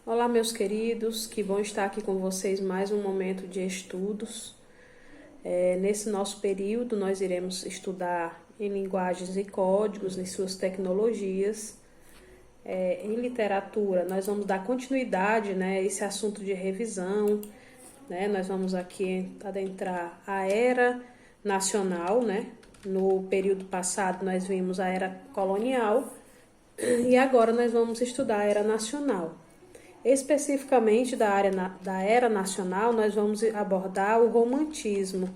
Olá, meus queridos, que bom estar aqui com vocês mais um momento de estudos. Nesse nosso período, nós iremos estudar em linguagens e códigos, em suas tecnologias. Em literatura, nós vamos dar continuidade, a esse assunto de revisão, Nós vamos aqui adentrar a era nacional, No período passado, nós vimos a era colonial e agora nós vamos estudar a era nacional. Especificamente da era nacional, nós vamos abordar o romantismo,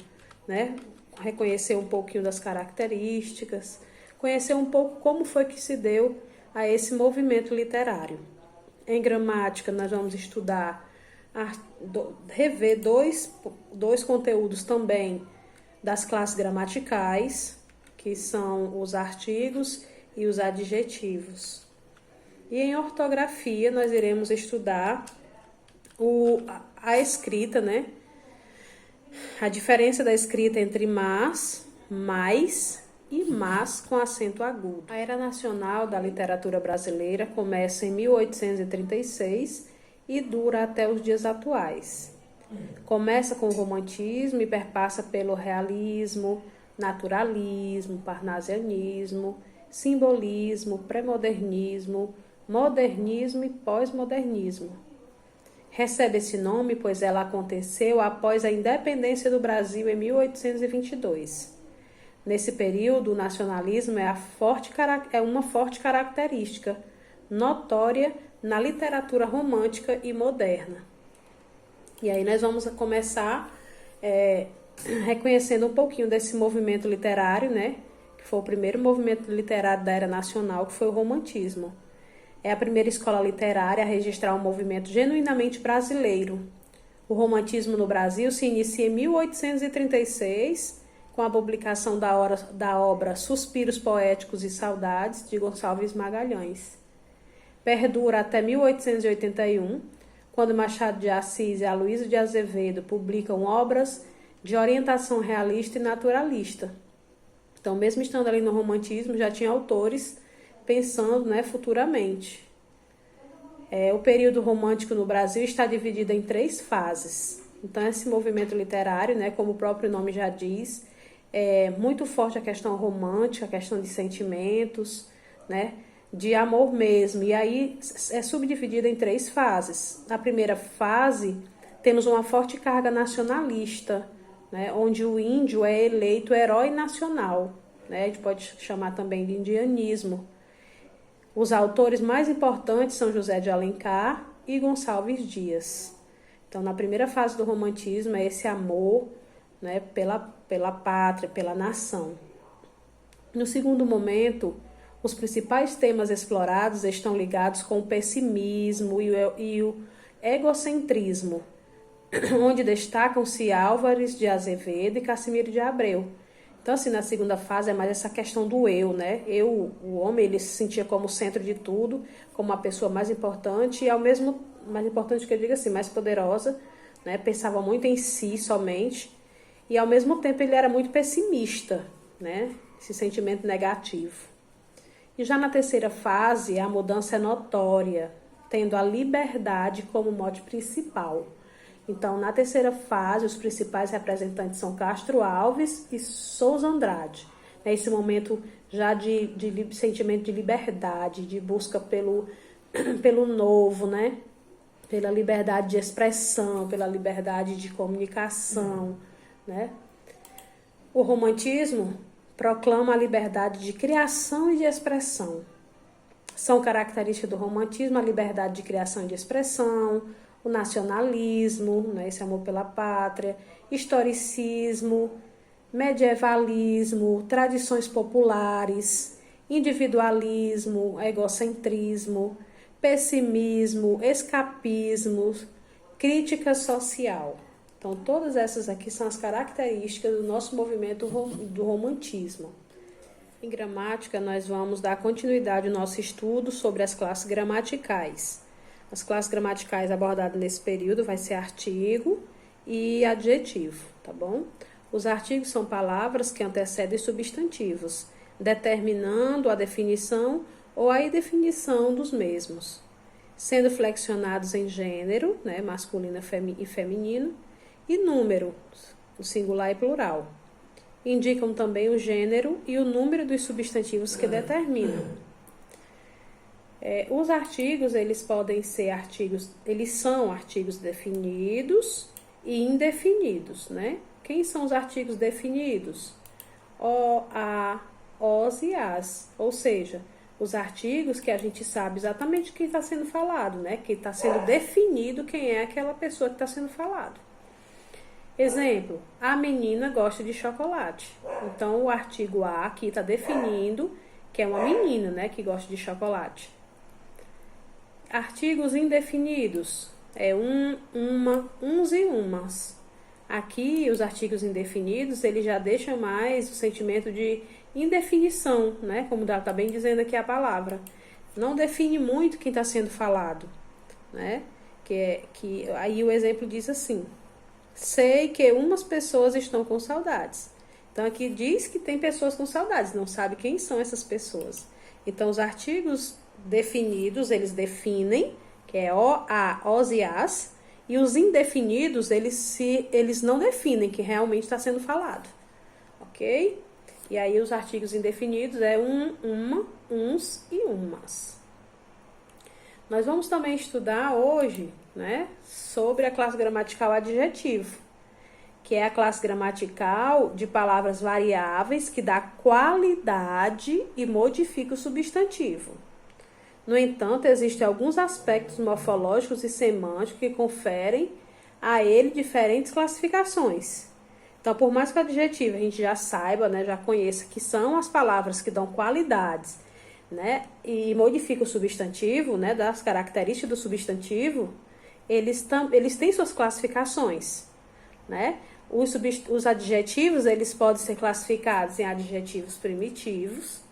Reconhecer um pouquinho das características, conhecer um pouco como foi que se deu a esse movimento literário. Em gramática, nós vamos estudar, rever dois conteúdos também das classes gramaticais, que são os artigos e os adjetivos. E em ortografia, nós iremos estudar a escrita, A diferença da escrita entre mais e mas com acento agudo. A era nacional da literatura brasileira começa em 1836 e dura até os dias atuais. Começa com o romantismo e perpassa pelo realismo, naturalismo, parnasianismo, simbolismo, pré-modernismo, modernismo e pós-modernismo. Recebe esse nome pois ela aconteceu após a independência do Brasil em 1822. Nesse período, o nacionalismo é uma forte característica notória na literatura romântica e moderna. E aí nós vamos começar reconhecendo um pouquinho desse movimento literário, Que foi o primeiro movimento literário da era nacional, que foi o romantismo. É a primeira escola literária a registrar um movimento genuinamente brasileiro. O romantismo no Brasil se inicia em 1836, com a publicação da obra Suspiros Poéticos e Saudades, de Gonçalves Magalhães. Perdura até 1881, quando Machado de Assis e Aloysio de Azevedo publicam obras de orientação realista e naturalista. Então, mesmo estando ali no romantismo, já tinha autores pensando, futuramente. O período romântico no Brasil está dividido em 3 fases. Então, esse movimento literário, como o próprio nome já diz, é muito forte a questão romântica, a questão de sentimentos, de amor mesmo. E aí é subdividida em 3 fases. Na primeira fase, temos uma forte carga nacionalista, onde o índio é eleito herói nacional. A gente pode chamar também de indianismo. Os autores mais importantes são José de Alencar e Gonçalves Dias. Então, na primeira fase do romantismo, é esse amor pela pátria, pela nação. No segundo momento, os principais temas explorados estão ligados com o pessimismo e o egocentrismo, onde destacam-se Álvares de Azevedo e Cassimiro de Abreu. Então, assim, na segunda fase é mais essa questão do eu, Eu, o homem, ele se sentia como o centro de tudo, como a pessoa mais importante e ao mesmo, mais importante que eu diga assim, mais poderosa, Pensava muito em si somente e ao mesmo tempo ele era muito pessimista, Esse sentimento negativo. E já na terceira fase, a mudança é notória, tendo a liberdade como mote principal. Então, na terceira fase, os principais representantes são Castro Alves e Souza Andrade. Esse momento já de sentimento de liberdade, de busca pelo novo, Pela liberdade de expressão, pela liberdade de comunicação, O romantismo proclama a liberdade de criação e de expressão. São características do romantismo a liberdade de criação e de expressão, o nacionalismo, esse amor pela pátria, historicismo, medievalismo, tradições populares, individualismo, egocentrismo, pessimismo, escapismo, crítica social. Então, todas essas aqui são as características do nosso movimento do romantismo. Em gramática, nós vamos dar continuidade ao nosso estudo sobre as classes gramaticais. As classes gramaticais abordadas nesse período vai ser artigo e adjetivo, tá bom? Os artigos são palavras que antecedem substantivos, determinando a definição ou a indefinição dos mesmos. sendo flexionados em gênero, né, masculino e feminino, e número, o singular e plural. Indicam também o gênero e o número dos substantivos que determinam. Os artigos, eles podem ser artigos, eles são artigos definidos e indefinidos, né? Quem são os artigos definidos? O, a, os e as, ou seja, os artigos que a gente sabe exatamente o que está sendo falado, né? Que está sendo definido quem é aquela pessoa que está sendo falado. Exemplo, a menina gosta de chocolate. Então, o artigo a aqui está definindo que é uma menina, né? Que gosta de chocolate. Artigos indefinidos, uma, uns e umas. Aqui, os artigos indefinidos, ele já deixa mais o sentimento de indefinição, né? Como está bem dizendo aqui a palavra. Não define muito quem está sendo falado, né? Aí o exemplo diz assim: sei que umas pessoas estão com saudades. Então, aqui diz que tem pessoas com saudades, não sabe quem são essas pessoas. Então, os artigos definidos, eles definem, que é o, a, os e as, e os indefinidos, eles não definem que realmente está sendo falado, ok? E aí os artigos indefinidos é uma, uns e umas. Nós vamos também estudar hoje, né, sobre a classe gramatical adjetivo, que é a classe gramatical de palavras variáveis que dá qualidade e modifica o substantivo. No entanto, existem alguns aspectos morfológicos e semânticos que conferem a ele diferentes classificações. Então, por mais que o adjetivo a gente já saiba, né, já conheça que são as palavras que dão qualidades, né, e modificam o substantivo, né, das características do substantivo, eles têm suas classificações, né? Os adjetivos, eles podem ser classificados em adjetivos primitivos,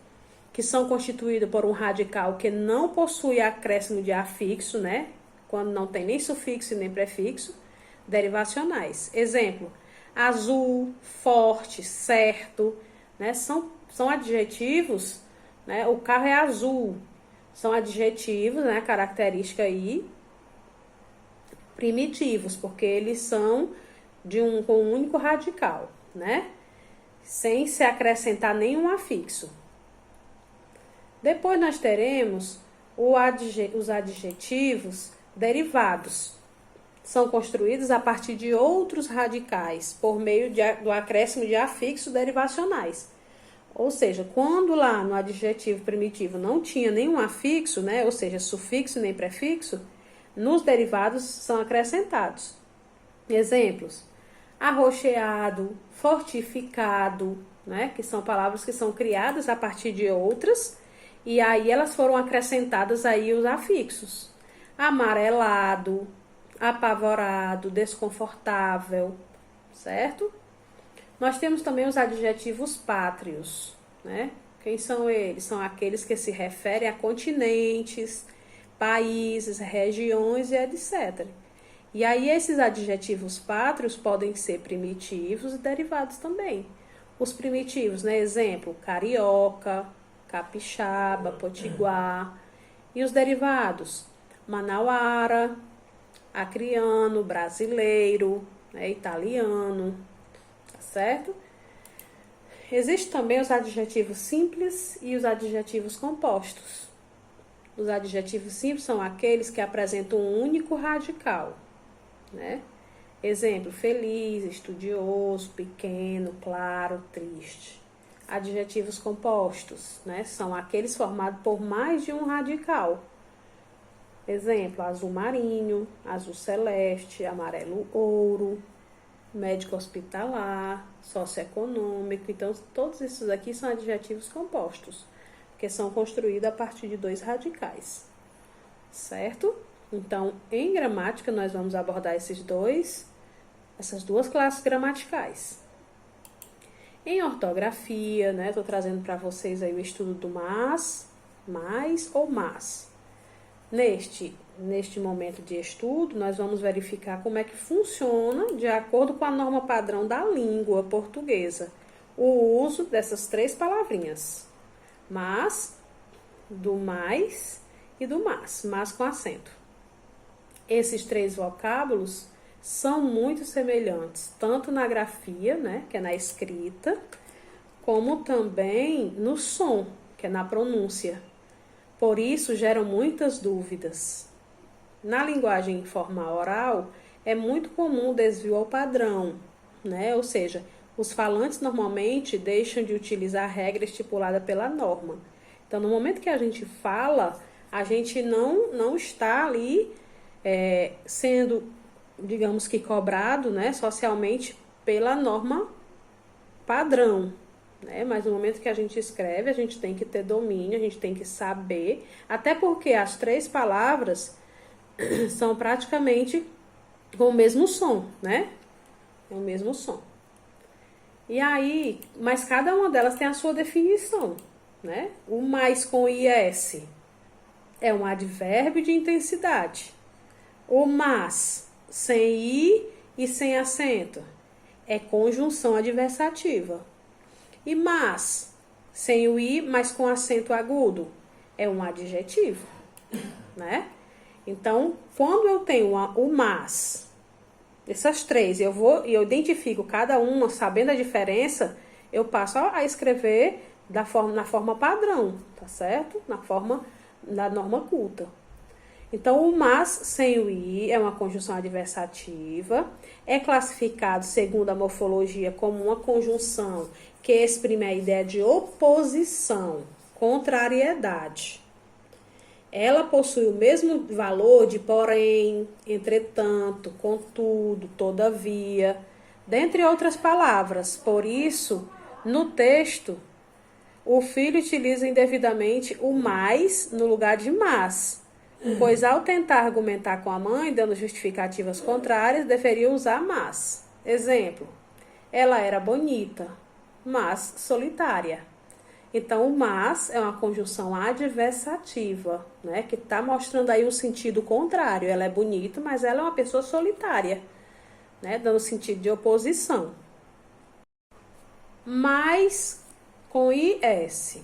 que são constituídos por um radical que não possui acréscimo de afixo, né? Quando não tem nem sufixo e nem prefixo, derivacionais. Exemplo, azul, forte, certo, né? São adjetivos, né? O carro é azul, são adjetivos, né? Característica aí, primitivos, porque eles são com um único radical, né? Sem se acrescentar nenhum afixo. Depois nós teremos os adjetivos derivados. São construídos a partir de outros radicais, por meio do acréscimo de afixos derivacionais. Ou seja, quando lá no adjetivo primitivo não tinha nenhum afixo, né, ou seja, sufixo nem prefixo, nos derivados são acrescentados. Exemplos: arroxeado, fortificado, né, que são palavras que são criadas a partir de outras, e aí elas foram acrescentadas aí os afixos. Amarelado, apavorado, desconfortável, certo? Nós temos também os adjetivos pátrios, né? Quem são eles? São aqueles que se referem a continentes, países, regiões e etc. E aí esses adjetivos pátrios podem ser primitivos e derivados também. Os primitivos, né? Exemplo, carioca, capixaba, potiguar. E os derivados, manauara, acriano, brasileiro, né? Italiano, tá certo? Existem também os adjetivos simples e os adjetivos compostos. Os adjetivos simples são aqueles que apresentam um único radical, né? Exemplo, feliz, estudioso, pequeno, claro, triste. Adjetivos compostos, né? São aqueles formados por mais de um radical. Exemplo, azul marinho, azul celeste, amarelo ouro, médico hospitalar, socioeconômico. Então, todos esses aqui são adjetivos compostos, que são construídos a partir de dois radicais, certo? Então, em gramática, nós vamos abordar essas duas classes gramaticais. Em ortografia, né, estou trazendo para vocês aí o estudo do mais ou mas. Neste momento de estudo, nós vamos verificar como é que funciona, de acordo com a norma padrão da língua portuguesa, o uso dessas três palavrinhas: mas, do mais e do mas com acento. Esses três vocábulos são muito semelhantes, tanto na grafia, né, que é na escrita, como também no som, que é na pronúncia. Por isso, geram muitas dúvidas. Na linguagem informal oral, é muito comum o desvio ao padrão, né? Ou seja, os falantes normalmente deixam de utilizar a regra estipulada pela norma. Então, no momento que a gente fala, a gente não está ali sendo, digamos que, cobrado, né, socialmente pela norma padrão. Né? Mas no momento que a gente escreve, a gente tem que ter domínio, a gente tem que saber, até porque as três palavras são praticamente com o mesmo som, né? É o mesmo som. E aí, mas cada uma delas tem a sua definição, né? O mais com IS é um advérbio de intensidade. O mas sem I e sem acento é conjunção adversativa. E mas sem o I, mas com acento agudo, é um adjetivo, né? Então, quando eu tenho o mas, essas três, eu identifico cada uma, sabendo a diferença, eu passo a escrever na forma padrão, tá certo? Na forma da norma culta. Então, o mas sem o i é uma conjunção adversativa, é classificado, segundo a morfologia, como uma conjunção que exprime a ideia de oposição, contrariedade. Ela possui o mesmo valor de porém, entretanto, contudo, todavia, dentre outras palavras. Por isso, no texto, o filho utiliza indevidamente o mais no lugar de mas, pois ao tentar argumentar com a mãe, dando justificativas contrárias, deveria usar mas. Exemplo, ela era bonita, mas solitária. Então, o mas é uma conjunção adversativa, né? Que está mostrando aí um sentido contrário. Ela é bonita, mas ela é uma pessoa solitária, né? Dando sentido de oposição. Mas com IS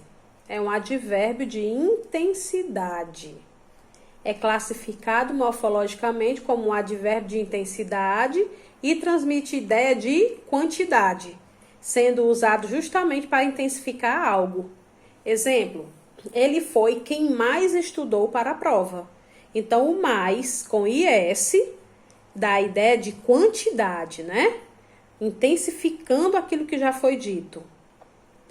é um advérbio de intensidade. É classificado morfologicamente como um advérbio de intensidade e transmite ideia de quantidade, sendo usado justamente para intensificar algo. Exemplo, ele foi quem mais estudou para a prova. Então, o mais com IS dá a ideia de quantidade, né? Intensificando aquilo que já foi dito.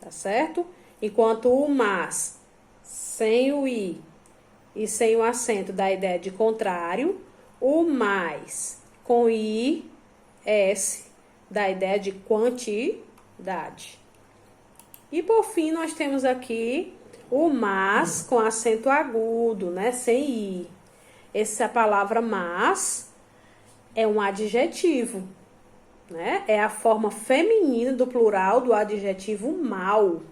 Tá certo? Enquanto o mas sem o i e sem o acento dá a ideia de contrário, o mais com i, s dá a ideia de quantidade. E por fim, nós temos aqui o mas com acento agudo, né? Sem i. Essa palavra mas é um adjetivo, né? É a forma feminina do plural do adjetivo mal.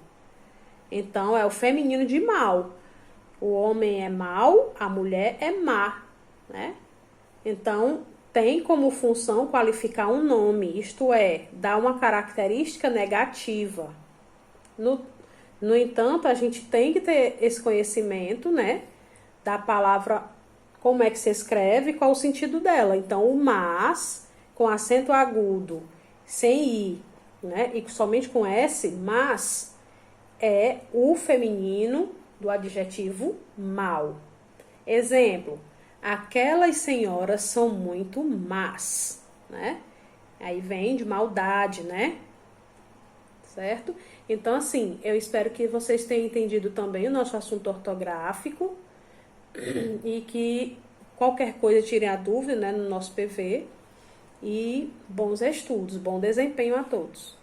Então, é o feminino de mal. O homem é mau, a mulher é má, né? Então, tem como função qualificar um nome, isto é, dar uma característica negativa. No entanto, a gente tem que ter esse conhecimento, né, da palavra, como é que se escreve, qual o sentido dela. Então, o mas, com acento agudo, sem i, né, e somente com s, mas, é o feminino do adjetivo mal. Exemplo, aquelas senhoras são muito más, né? Aí vem de maldade, né? Certo? Então, assim, eu espero que vocês tenham entendido também o nosso assunto ortográfico e que qualquer coisa tirem a dúvida, né, no nosso PV. E bons estudos, bom desempenho a todos.